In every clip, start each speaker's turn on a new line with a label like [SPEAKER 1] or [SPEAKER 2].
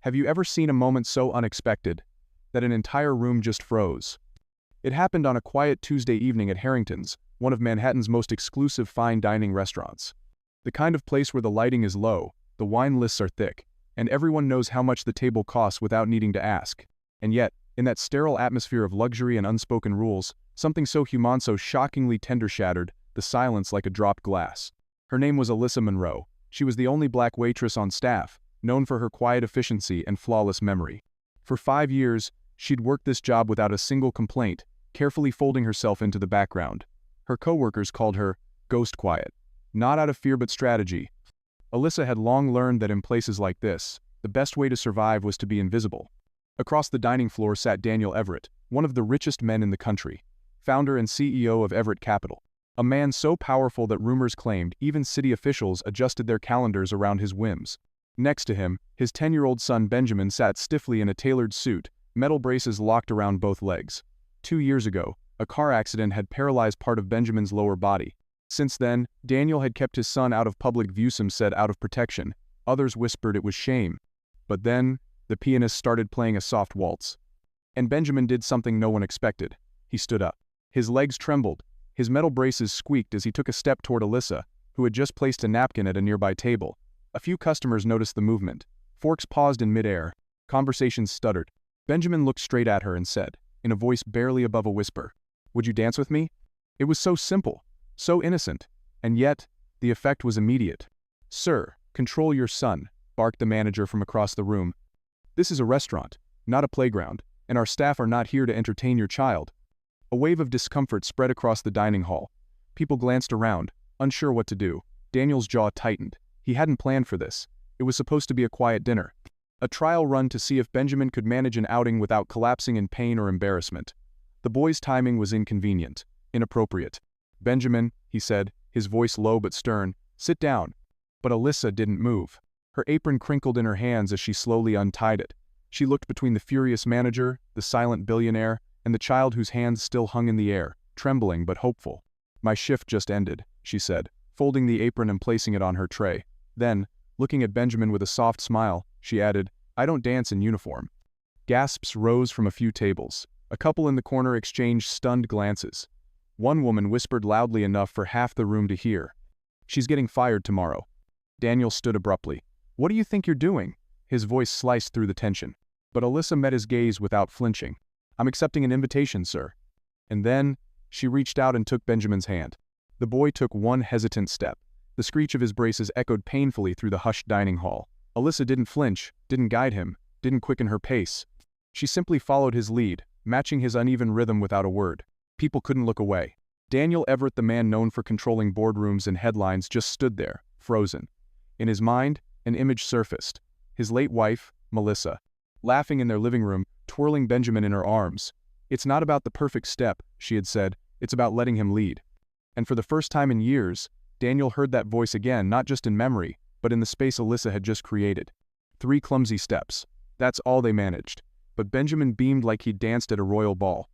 [SPEAKER 1] Have you ever seen a moment so unexpected that an entire room just froze? It happened on a quiet Tuesday evening at Harrington's, one of Manhattan's most exclusive fine dining restaurants. The kind of place where the lighting is low, the wine lists are thick, and everyone knows how much the table costs without needing to ask. And yet, in that sterile atmosphere of luxury and unspoken rules, something so human, so shockingly tender shattered the silence like a dropped glass. Her name was Alyssa Monroe. She was the only black waitress on staff, known for her quiet efficiency and flawless memory. For 5 years, she'd worked this job without a single complaint, carefully folding herself into the background. Her coworkers called her Ghost Quiet, not out of fear but strategy. Alyssa had long learned that in places like this, the best way to survive was to be invisible. Across the dining floor sat Daniel Everett, one of the richest men in the country, founder and CEO of Everett Capital. A man so powerful that rumors claimed even city officials adjusted their calendars around his whims. Next to him, his 10-year-old son Benjamin sat stiffly in a tailored suit, metal braces locked around both legs. 2 years ago, a car accident had paralyzed part of Benjamin's lower body. Since then, Daniel had kept his son out of public view, some said out of protection. Others whispered it was shame. But then, the pianist started playing a soft waltz. And Benjamin did something no one expected. He stood up. His legs trembled. His metal braces squeaked as he took a step toward Alyssa, who had just placed a napkin at a nearby table. A few customers noticed the movement. Forks paused in midair. Conversations stuttered. Benjamin looked straight at her and said, in a voice barely above a whisper, "Would you dance with me?" It was so simple, so innocent, and yet, the effect was immediate. "Sir, control your son," barked the manager from across the room. "This is a restaurant, not a playground, and our staff are not here to entertain your child." A wave of discomfort spread across the dining hall. People glanced around, unsure what to do. Daniel's jaw tightened. He hadn't planned for this. It was supposed to be a quiet dinner. A trial run to see if Benjamin could manage an outing without collapsing in pain or embarrassment. The boy's timing was inconvenient, inappropriate. "Benjamin," he said, his voice low but stern, "sit down." But Alyssa didn't move. Her apron crinkled in her hands as she slowly untied it. She looked between the furious manager, the silent billionaire, and the child whose hands still hung in the air, trembling but hopeful. "My shift just ended," she said, folding the apron and placing it on her tray. Then, looking at Benjamin with a soft smile, she added, "I don't dance in uniform." Gasps rose from a few tables. A couple in the corner exchanged stunned glances. One woman whispered loudly enough for half the room to hear, "She's getting fired tomorrow." Daniel stood abruptly. "What do you think you're doing?" His voice sliced through the tension. But Alyssa met his gaze without flinching. "I'm accepting an invitation, sir." And then, she reached out and took Benjamin's hand. The boy took one hesitant step. The screech of his braces echoed painfully through the hushed dining hall. Alyssa didn't flinch, didn't guide him, didn't quicken her pace. She simply followed his lead, matching his uneven rhythm without a word. People couldn't look away. Daniel Everett, the man known for controlling boardrooms and headlines, just stood there, frozen. In his mind, an image surfaced. His late wife, Melissa, laughing in their living room, twirling Benjamin in her arms. "It's not about the perfect step," she had said, "it's about letting him lead." And for the first time in years, Daniel heard that voice again, not just in memory, but in the space Alyssa had just created. 3 clumsy steps. That's all they managed. But Benjamin beamed like he'd danced at a royal ball.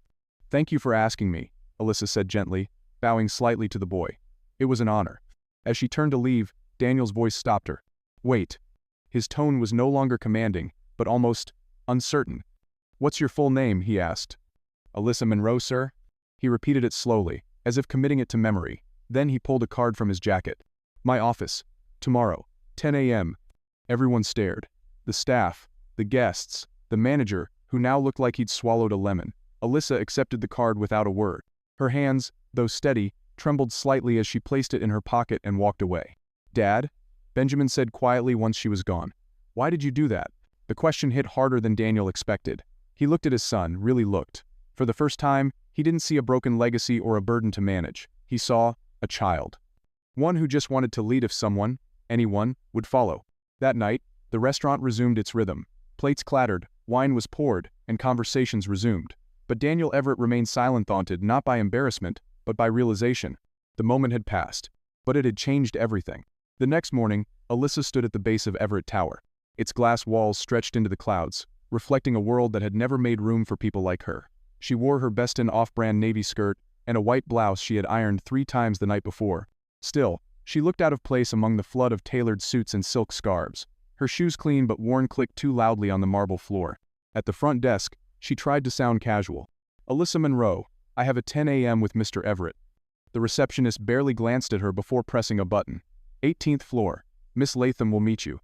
[SPEAKER 1] "Thank you for asking me," Alyssa said gently, bowing slightly to the boy. "It was an honor." As she turned to leave, Daniel's voice stopped her. "Wait." His tone was no longer commanding, but almost uncertain. "What's your full name?" he asked. "Alyssa Monroe, sir?" He repeated it slowly, as if committing it to memory. Then he pulled a card from his jacket. "My office. Tomorrow, 10 a.m. Everyone stared. The staff, the guests, the manager, who now looked like he'd swallowed a lemon. Alyssa accepted the card without a word. Her hands, though steady, trembled slightly as she placed it in her pocket and walked away. "Dad?" Benjamin said quietly once she was gone. "Why did you do that?" The question hit harder than Daniel expected. He looked at his son, really looked. For the first time, he didn't see a broken legacy or a burden to manage. He saw a child. One who just wanted to lead if someone, anyone, would follow. That night, the restaurant resumed its rhythm. Plates clattered, wine was poured, and conversations resumed. But Daniel Everett remained silent, daunted not by embarrassment, but by realization. The moment had passed. But it had changed everything. The next morning, Alyssa stood at the base of Everett Tower. Its glass walls stretched into the clouds, reflecting a world that had never made room for people like her. She wore her best-in off-brand navy skirt and a white blouse she had ironed 3 times the night before. Still, she looked out of place among the flood of tailored suits and silk scarves. Her shoes clean but worn clicked too loudly on the marble floor. At the front desk, she tried to sound casual. "Alyssa Monroe, I have a 10 a.m. with Mr. Everett." The receptionist barely glanced at her before pressing a button. "18th floor. Miss Latham will meet you."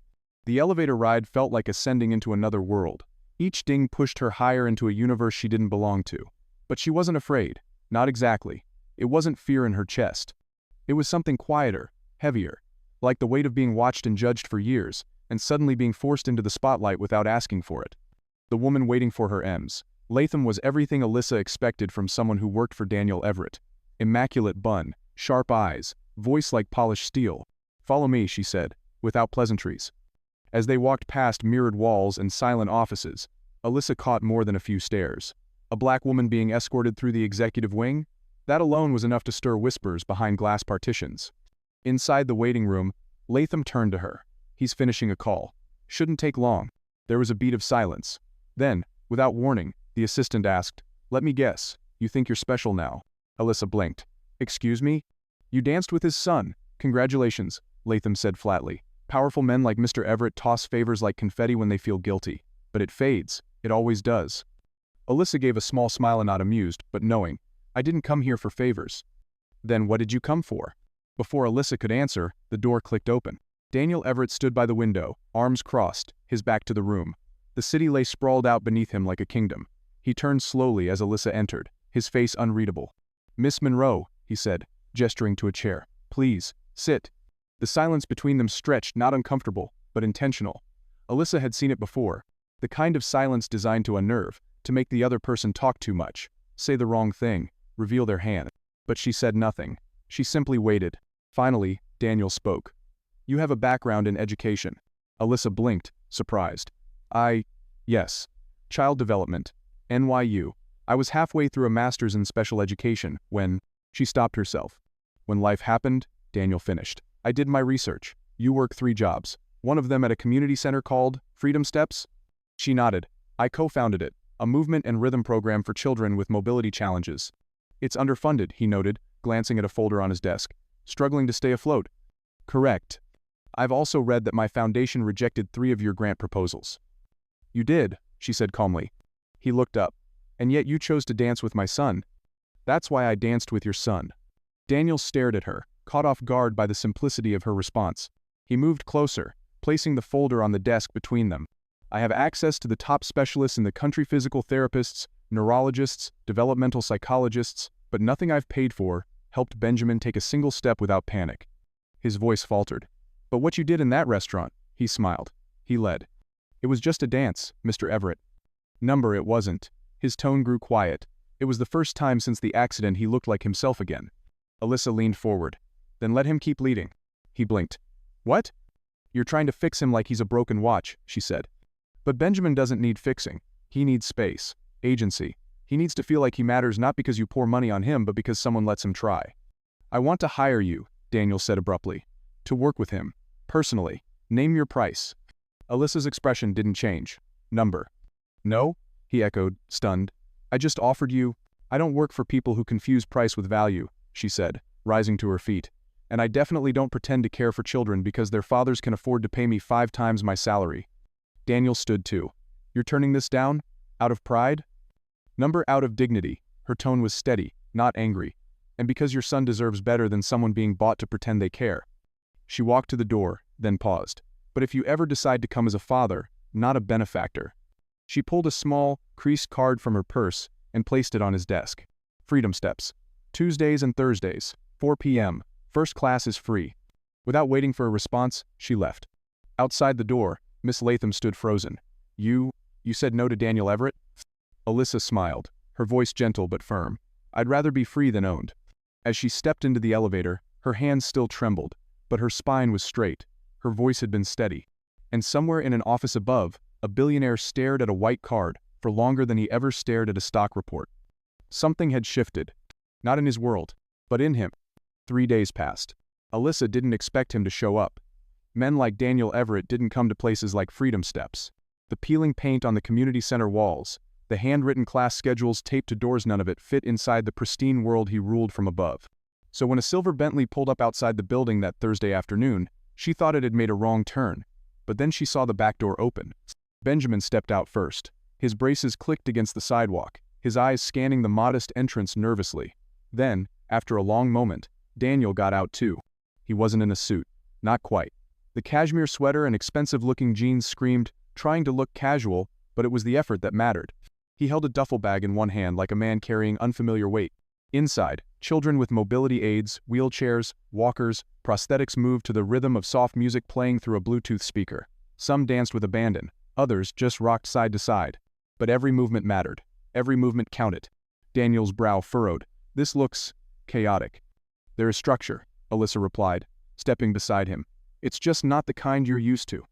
[SPEAKER 1] The elevator ride felt like ascending into another world. Each ding pushed her higher into a universe she didn't belong to. But she wasn't afraid. Not exactly. It wasn't fear in her chest. It was something quieter, heavier, like the weight of being watched and judged for years, and suddenly being forced into the spotlight without asking for it. The woman waiting for her M's. Latham was everything Alyssa expected from someone who worked for Daniel Everett. Immaculate bun, sharp eyes, voice like polished steel. "Follow me," she said, without pleasantries. As they walked past mirrored walls and silent offices, Alyssa caught more than a few stares. A black woman being escorted through the executive wing? That alone was enough to stir whispers behind glass partitions. Inside the waiting room, Latham turned to her. "He's finishing a call. Shouldn't take long." There was a beat of silence. Then, without warning, the assistant asked, "Let me guess, you think you're special now?" Alyssa blinked. "Excuse me? You danced with his son. Congratulations," Latham said flatly. "Powerful men like Mr. Everett toss favors like confetti when they feel guilty. But it fades. It always does." Alyssa gave a small smile and not amused, but knowing. "I didn't come here for favors." "Then what did you come for?" Before Alyssa could answer, the door clicked open. Daniel Everett stood by the window, arms crossed, his back to the room. The city lay sprawled out beneath him like a kingdom. He turned slowly as Alyssa entered, his face unreadable. "Miss Monroe," he said, gesturing to a chair. "Please, sit." The silence between them stretched, not uncomfortable, but intentional. Alyssa had seen it before. The kind of silence designed to unnerve, to make the other person talk too much, say the wrong thing, reveal their hand. But she said nothing. She simply waited. Finally, Daniel spoke. "You have a background in education." Alyssa blinked, surprised. Yes. Child development. NYU. I was halfway through a master's in special education when..." She stopped herself. "When life happened," Daniel finished. "I did my research. You work 3 jobs. One of them at a community center called Freedom Steps?" She nodded. "I co-founded it, a movement and rhythm program for children with mobility challenges." "It's underfunded," he noted, glancing at a folder on his desk. "Struggling to stay afloat." "Correct. I've also read that my foundation rejected 3 of your grant proposals." "You did," she said calmly. He looked up. "And yet you chose to dance with my son." "That's why I danced with your son." Daniel stared at her, caught off guard by the simplicity of her response. He moved closer, placing the folder on the desk between them. "I have access to the top specialists in the country: physical therapists, neurologists, developmental psychologists, but nothing I've paid for helped Benjamin take a single step without panic." His voice faltered. "But what you did in that restaurant," he smiled. He led. "It was just a dance, Mr. Everett." "Number it wasn't." His tone grew quiet. It was the first time since the accident he looked like himself again. Alyssa leaned forward. "Then let him keep leading." He blinked. "What?" "You're trying to fix him like he's a broken watch," she said. "But Benjamin doesn't need fixing. He needs space, agency. He needs to feel like he matters, not because you pour money on him but because someone lets him try." "I want to hire you," Daniel said abruptly. "To work with him. Personally. Name your price." Alyssa's expression didn't change. "Number." "No?" he echoed, stunned. "I just offered you—" "I don't work for people who confuse price with value," she said, rising to her feet. "And I definitely don't pretend to care for children because their fathers can afford to pay me 5 times my salary." Daniel stood too. "You're turning this down? Out of pride?" "Number out of dignity." Her tone was steady, not angry. "And because your son deserves better than someone being bought to pretend they care." She walked to the door, then paused. "But if you ever decide to come as a father, not a benefactor." She pulled a small, creased card from her purse and placed it on his desk. "Freedom Steps. Tuesdays and Thursdays, 4 p.m. First class is free." Without waiting for a response, she left. Outside the door, Miss Latham stood frozen. You said no to Daniel Everett?" Alyssa smiled, her voice gentle but firm. "I'd rather be free than owned." As she stepped into the elevator, her hands still trembled, but her spine was straight. Her voice had been steady. And somewhere in an office above, a billionaire stared at a white card for longer than he ever stared at a stock report. Something had shifted. Not in his world, but in him. 3 days passed. Alyssa didn't expect him to show up. Men like Daniel Everett didn't come to places like Freedom Steps. The peeling paint on the community center walls, the handwritten class schedules taped to doors, none of it fit inside the pristine world he ruled from above. So when a silver Bentley pulled up outside the building that Thursday afternoon, she thought it had made a wrong turn. but then she saw the back door open. Benjamin stepped out first. His braces clicked against the sidewalk, his eyes scanning the modest entrance nervously. Then, after a long moment, Daniel got out too. He wasn't in a suit. Not quite. The cashmere sweater and expensive-looking jeans screamed, trying to look casual, but it was the effort that mattered. He held a duffel bag in one hand like a man carrying unfamiliar weight. Inside, children with mobility aids, wheelchairs, walkers, prosthetics moved to the rhythm of soft music playing through a Bluetooth speaker. Some danced with abandon, others just rocked side to side. But every movement mattered. Every movement counted. Daniel's brow furrowed. This looks chaotic. There is structure, Alyssa replied, stepping beside him. It's just not the kind you're used to.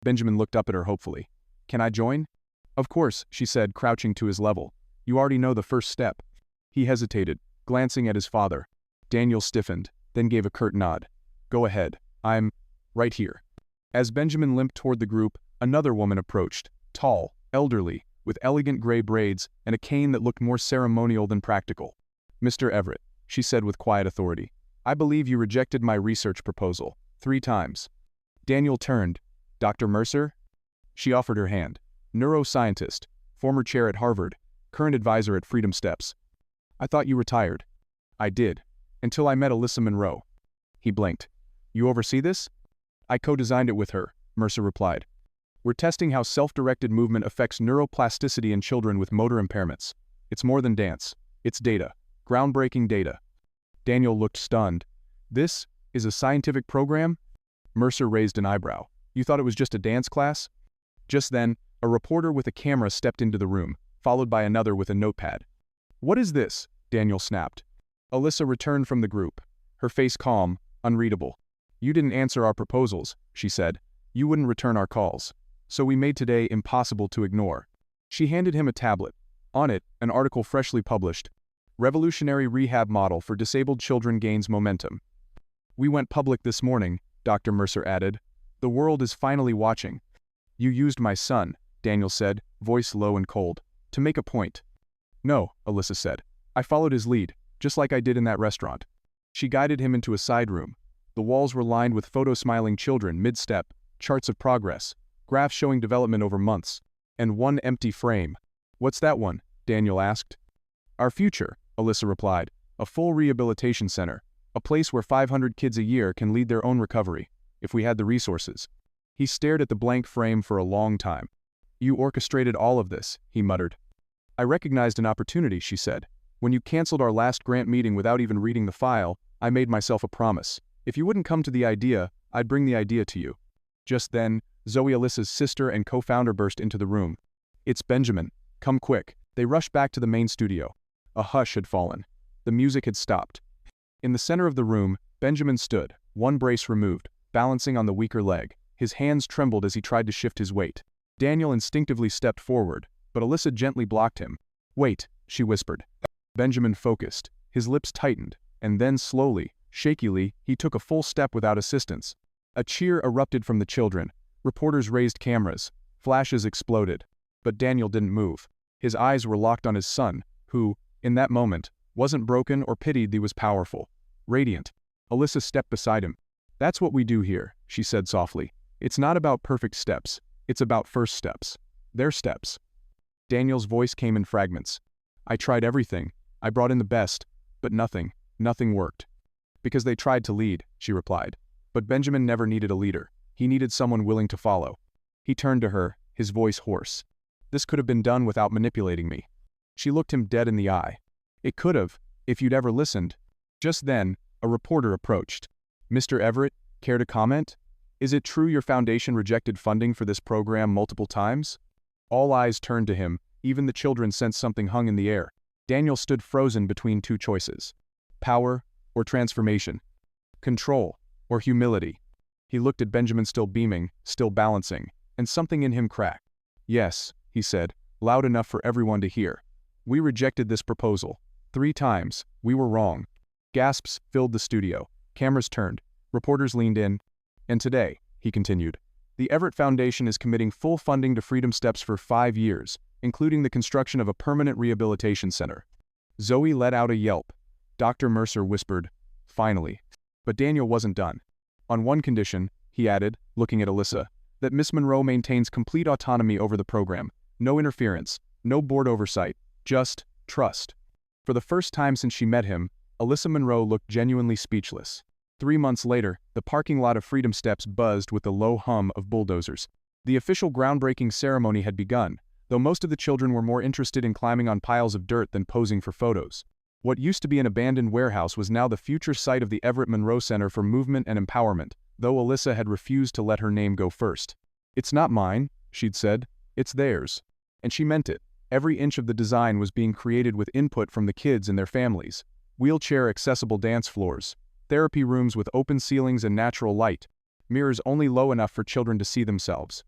[SPEAKER 1] Benjamin looked up at her hopefully. Can I join? Of course, she said, crouching to his level. You already know the first step. He hesitated, glancing at his father. Daniel stiffened, then gave a curt nod. Go ahead. I'm right here. As Benjamin limped toward the group, another woman approached, tall, elderly, with elegant gray braids and a cane that looked more ceremonial than practical. Mr. Everett, she said with quiet authority, I believe you rejected my research proposal 3 times. Daniel turned. Dr. Mercer? She offered her hand. Neuroscientist, former chair at Harvard, current advisor at Freedom Steps. I thought you retired. I did, until I met Alyssa Monroe. He blinked. You oversee this? I co-designed it with her, Mercer replied. We're testing how self-directed movement affects neuroplasticity in children with motor impairments. It's more than dance. It's data. Groundbreaking data. Daniel looked stunned. This is a scientific program? Mercer raised an eyebrow. You thought it was just a dance class? Just then, a reporter with a camera stepped into the room, followed by another with a notepad. What is this? Daniel snapped. Alyssa returned from the group, her face calm, unreadable. You didn't answer our proposals, she said. You wouldn't return our calls. So we made today impossible to ignore. She handed him a tablet. On it, an article freshly published. Revolutionary rehab model for disabled children gains momentum. We went public this morning, Dr. Mercer added. The world is finally watching. You used my son, Daniel said, voice low and cold, to make a point. No, Alyssa said. I followed his lead, just like I did in that restaurant. She guided him into a side room. The walls were lined with photo-smiling children mid-step, charts of progress, graphs showing development over months, and one empty frame. What's that one? Daniel asked. Our future, Alyssa replied. A full rehabilitation center, a place where 500 kids a year can lead their own recovery, if we had the resources. He stared at the blank frame for a long time. You orchestrated all of this, he muttered. I recognized an opportunity, she said. When you canceled our last grant meeting without even reading the file, I made myself a promise. If you wouldn't come to the idea, I'd bring the idea to you. Just then, Zoe, Alyssa's sister and co-founder, burst into the room. It's Benjamin. Come quick. They rushed back to the main studio. A hush had fallen. The music had stopped. In the center of the room, Benjamin stood, one brace removed, balancing on the weaker leg. His hands trembled as he tried to shift his weight. Daniel instinctively stepped forward, but Alyssa gently blocked him. Wait, she whispered. Benjamin focused. His lips tightened, and then slowly, shakily, he took a full step without assistance. A cheer erupted from the children. Reporters raised cameras. Flashes exploded. But Daniel didn't move. His eyes were locked on his son, who, in that moment, wasn't broken or pitied. He was powerful. Radiant. Alyssa stepped beside him. That's what we do here, she said softly. It's not about perfect steps. It's about first steps. Their steps. Daniel's voice came in fragments. I tried everything. I brought in the best. But nothing worked. Because they tried to lead, she replied. But Benjamin never needed a leader. He needed someone willing to follow. He turned to her, his voice hoarse. This could have been done without manipulating me. She looked him dead in the eye. It could have, if you'd ever listened. Just then, a reporter approached. Mr. Everett, care to comment? Is it true your foundation rejected funding for this program multiple times? All eyes turned to him, even the children sensed something hung in the air. Daniel stood frozen between two choices. Power or transformation. Control or humility. He looked at Benjamin, still beaming, still balancing, and something in him cracked. Yes, he said, loud enough for everyone to hear. We rejected this proposal. 3 times. We were wrong. Gasps filled the studio. Cameras turned. Reporters leaned in. And today, he continued, the Everett Foundation is committing full funding to Freedom Steps for 5 years, including the construction of a permanent rehabilitation center. Zoe let out a yelp. Dr. Mercer whispered, finally. But Daniel wasn't done. On one condition, he added, looking at Alyssa, that Miss Monroe maintains complete autonomy over the program, no interference, no board oversight, just trust. For the first time since she met him, Alyssa Monroe looked genuinely speechless. 3 months later, the parking lot of Freedom Steps buzzed with the low hum of bulldozers. The official groundbreaking ceremony had begun, though most of the children were more interested in climbing on piles of dirt than posing for photos. What used to be an abandoned warehouse was now the future site of the Everett Monroe Center for Movement and Empowerment, though Alyssa had refused to let her name go first. "It's not mine," she'd said, "it's theirs." And she meant it. Every inch of the design was being created with input from the kids and their families. Wheelchair-accessible dance floors, therapy rooms with open ceilings and natural light, mirrors only low enough for children to see themselves.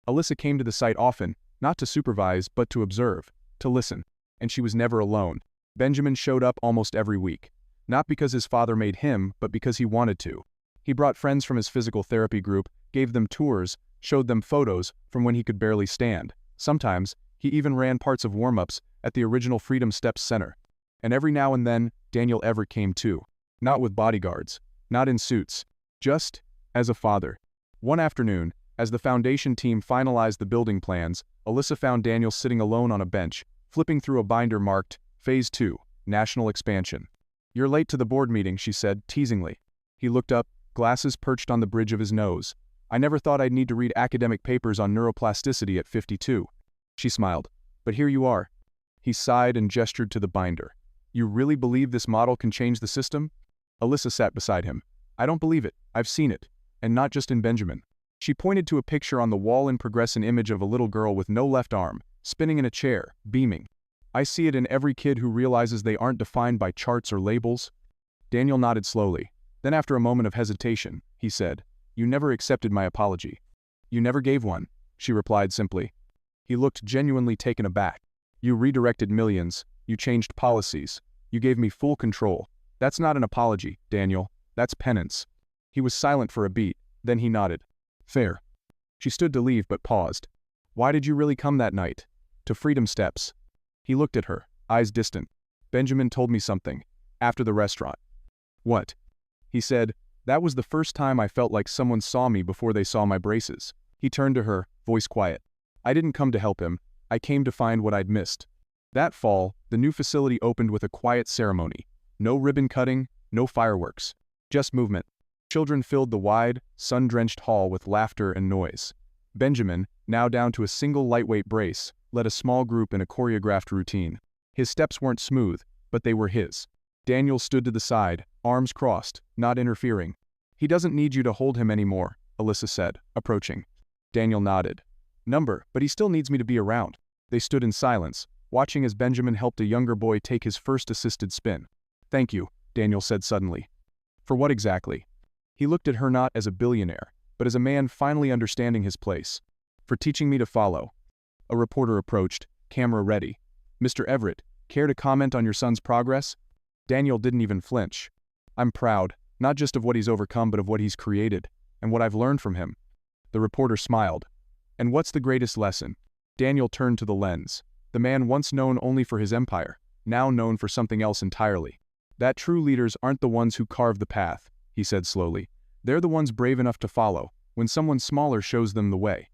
[SPEAKER 1] Alyssa came to the site often, not to supervise but to observe, to listen. And she was never alone. Benjamin showed up almost every week. Not because his father made him, but because he wanted to. He brought friends from his physical therapy group, gave them tours, showed them photos from when he could barely stand. Sometimes, he even ran parts of warm-ups at the original Freedom Steps Center. And every now and then, Daniel Everett came too. Not with bodyguards, not in suits, just as a father. One afternoon, as the foundation team finalized the building plans, Alyssa found Daniel sitting alone on a bench, flipping through a binder marked, Phase 2, National Expansion. "You're late to the board meeting," she said, teasingly. He looked up, glasses perched on the bridge of his nose. "I never thought I'd need to read academic papers on neuroplasticity at 52. She smiled. "But here you are." He sighed and gestured to the binder. "You really believe this model can change the system?" Alyssa sat beside him. "I don't believe it. I've seen it. And not just in Benjamin." She pointed to a picture on the wall in progress, an image of a little girl with no left arm, spinning in a chair, beaming. "I see it in every kid who realizes they aren't defined by charts or labels." Daniel nodded slowly. Then after a moment of hesitation, he said, "You never accepted my apology." "You never gave one," she replied simply. He looked genuinely taken aback. "You redirected millions, you changed policies, you gave me full control. That's not an apology, Daniel, that's penance." He was silent for a beat, then he nodded. "Fair." She stood to leave but paused. "Why did you really come that night? To Freedom Steps?" He looked at her, eyes distant. "Benjamin told me something. After the restaurant." "What?" He said, "That was the first time I felt like someone saw me before they saw my braces." He turned to her, voice quiet. "I didn't come to help him, I came to find what I'd missed." That fall, the new facility opened with a quiet ceremony. No ribbon cutting, no fireworks. Just movement. Children filled the wide, sun-drenched hall with laughter and noise. Benjamin, now down to a single lightweight brace, led a small group in a choreographed routine. His steps weren't smooth, but they were his. Daniel stood to the side, arms crossed, not interfering. "He doesn't need you to hold him anymore," Alyssa said, approaching. Daniel nodded. But he still needs me to be around." They stood in silence, watching as Benjamin helped a younger boy take his first assisted spin. "Thank you," Daniel said suddenly. "For what exactly?" He looked at her not as a billionaire, but as a man finally understanding his place. "For teaching me to follow." A reporter approached, camera ready. "Mr. Everett, care to comment on your son's progress?" Daniel didn't even flinch. "I'm proud, not just of what he's overcome but of what he's created, and what I've learned from him." The reporter smiled. "And what's the greatest lesson?" Daniel turned to the lens. The man once known only for his empire, now known for something else entirely. "That true leaders aren't the ones who carve the path," he said slowly. "They're the ones brave enough to follow, when someone smaller shows them the way."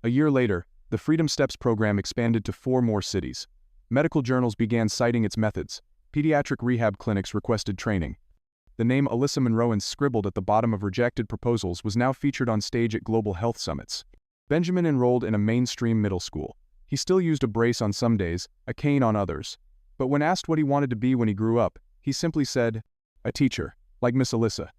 [SPEAKER 1] A year later, the Freedom Steps program expanded to 4 more cities. Medical journals began citing its methods. Pediatric rehab clinics requested training. The name Alyssa Monroe scribbled at the bottom of rejected proposals was now featured on stage at global health summits. Benjamin enrolled in a mainstream middle school. He still used a brace on some days, a cane on others. But when asked what he wanted to be when he grew up, he simply said, "A teacher, like Miss Alyssa."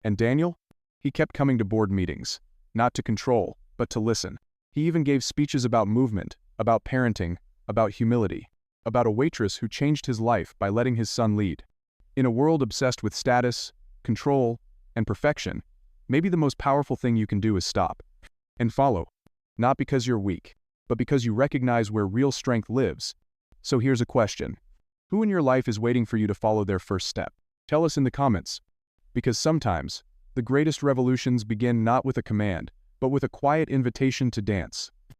[SPEAKER 1] And Daniel? He kept coming to board meetings. Not to control, but to listen. He even gave speeches about movement, about parenting, about humility, about a waitress who changed his life by letting his son lead. In a world obsessed with status, control, and perfection, maybe the most powerful thing you can do is stop and follow. Not because you're weak, but because you recognize where real strength lives. So here's a question. Who in your life is waiting for you to follow their first step? Tell us in the comments. Because sometimes, the greatest revolutions begin not with a command, but with a quiet invitation to dance.